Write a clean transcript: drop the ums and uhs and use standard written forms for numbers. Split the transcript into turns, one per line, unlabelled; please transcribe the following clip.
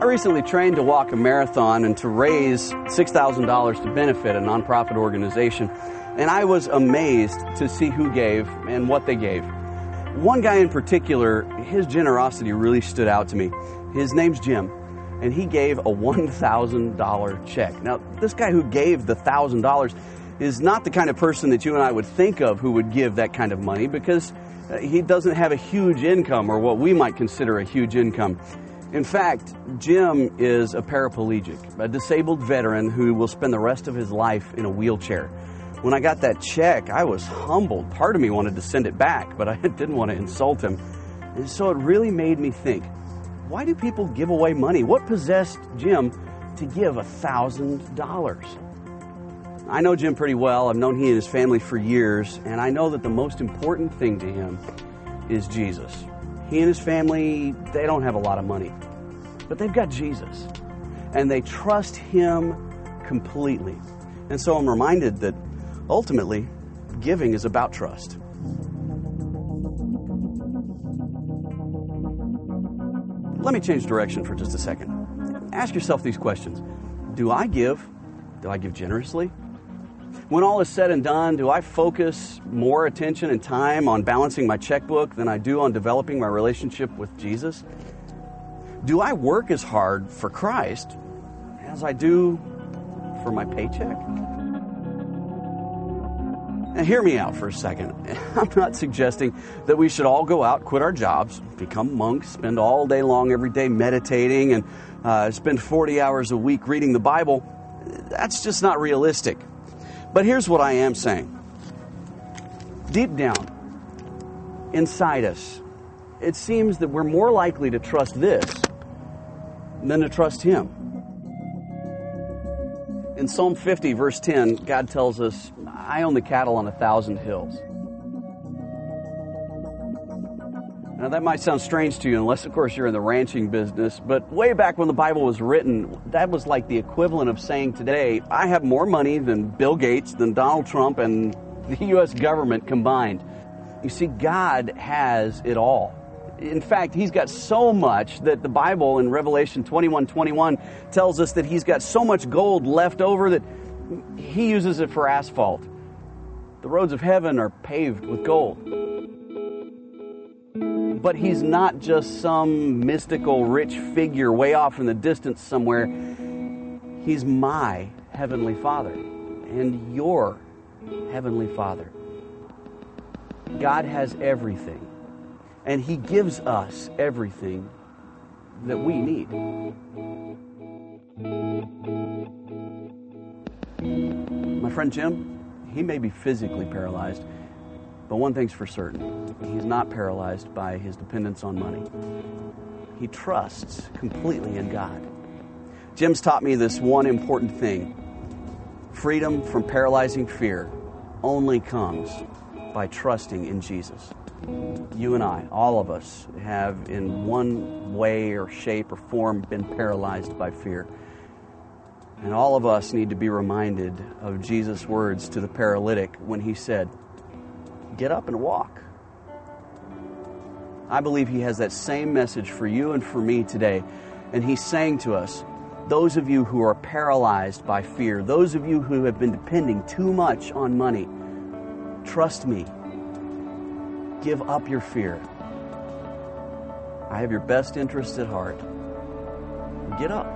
I recently trained to walk a marathon and to raise $6,000 to benefit a nonprofit organization, and I was amazed to see who gave and what they gave. One guy in particular, his generosity really stood out to me. His name's Jim, and he gave a $1,000 check. Now, this guy who gave the $1,000 is not the kind of person that you and I would think of who would give that kind of money, because he doesn't have a huge income, or what we might consider a huge income. In fact, Jim is a paraplegic, a disabled veteran who will spend the rest of his life in a wheelchair. When I got that check, I was humbled. Part of me wanted to send it back, but I didn't want to insult him. And so it really made me think, why do people give away money? What possessed Jim to give $1,000? I know Jim pretty well. I've known he and his family for years, and I know that the most important thing to him is Jesus. He and his family, they don't have a lot of money, but they've got Jesus, and they trust Him completely. And so I'm reminded that ultimately, giving is about trust. Let me change direction for just a second. Ask yourself these questions. Do I give? Do I give generously? When all is said and done, do I focus more attention and time on balancing my checkbook than I do on developing my relationship with Jesus? Do I work as hard for Christ as I do for my paycheck? Now, hear me out for a second. I'm not suggesting that we should all go out, quit our jobs, become monks, spend all day long every day meditating, and spend 40 hours a week reading the Bible. That's just not realistic. But here's what I am saying. Deep down, inside us, it seems that we're more likely to trust this than to trust Him. In Psalm 50, verse 10, God tells us, I own the cattle on 1,000 hills. Now, that might sound strange to you, unless, of course, you're in the ranching business. But way back when the Bible was written, that was like the equivalent of saying today, I have more money than Bill Gates, than Donald Trump, and the U.S. government combined. You see, God has it all. In fact, He's got so much that the Bible in Revelation 21:21 tells us that He's got so much gold left over that He uses it for asphalt. The roads of heaven are paved with gold. But He's not just some mystical rich figure way off in the distance somewhere. He's my Heavenly Father and your Heavenly Father. God has everything, and He gives us everything that we need. My friend Jim, he may be physically paralyzed, but one thing's for certain. He's not paralyzed by his dependence on money. He trusts completely in God. Jim's taught me this one important thing. Freedom from paralyzing fear only comes by trusting in Jesus. You and I, all of us, have in one way or shape or form been paralyzed by fear. And all of us need to be reminded of Jesus' words to the paralytic when He said, get up and walk. I believe He has that same message for you and for me today. And He's saying to us, those of you who are paralyzed by fear, those of you who have been depending too much on money, trust me. Give up your fear. I have your best interests at heart. Get up.